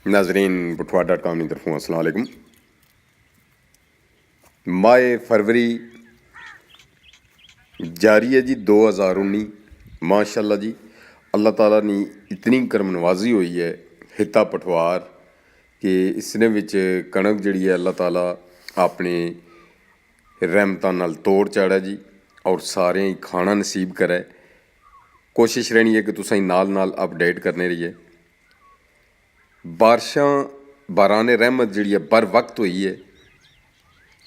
नाजरीन पुठवा.com की तरफों अस्सलाम वालेकुम। माह फरवरी जारी है जी 2019। माशाअल्लाह जी, अल्लाह ताला ने इतनी करम नवाजी हुई है हिता पठवार कि इसने विच कणक जिहड़ी है अल्लाह ताला अपने रहमतां नाल तोड़ चाढ़े जी और सारें ही खाना नसीब करे। कोशिश रहनी है कि तुसें नाल नाल अपडेट करने रहिए। बारिशां बारान रहमत जिहड़ी है बर वक्त हुई है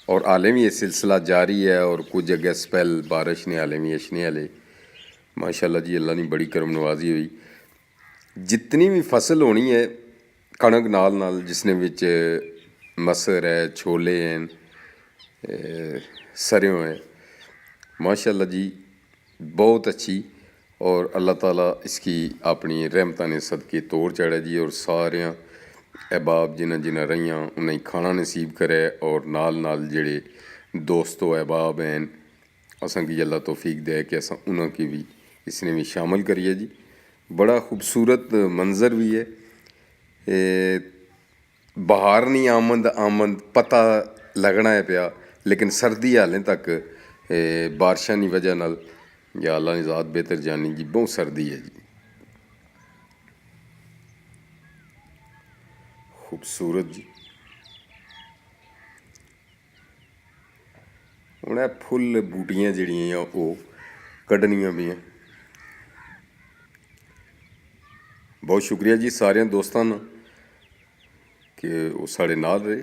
और हालें भी ये सिलसिला जारी है और कुछ अग्गें स्पैल बारिश ने हालें भी अछने हाले। माशाअल्लाह जी, अल्लाह ने बड़ी करम नवाजी हुई। जितनी भी फसल होनी है कणक नाल नाल जिसने विच मसर है, छोले हैं, सरेओं है, माशाअल्लाह जी बहुत अच्छी। और अल्लाह ताला इसकी अपनी रहमतां ने सदके तोड़ चाढ़े जी और सारे अहबाब जिन्हें जिन्हें रहियां उन्हें खाना नसीब करे और नाल नाल जेड़े दोस्तों अहबाब हैं असेंगी अल्लाह तौफीक दे कि अस उन्होंने भी इसने भी शामिल करिए जी। बड़ा खूबसूरत मंजर भी है। बहार नहीं आमद आमद पता लगना है पिया, लेकिन सर्दी हालें तक बारिशां की वजह नाल या अल्लाह ने ज़ात बेहतर जानी जी बहुत सर्दी है जी। खूबसूरत जी। हुण फुल बूटियां जिहड़ियां ओह् कड्ढनियां भी हैं। बहुत शुक्रिया जी सारे दोस्तां दा कि ओह् साढ़े नाल रहे।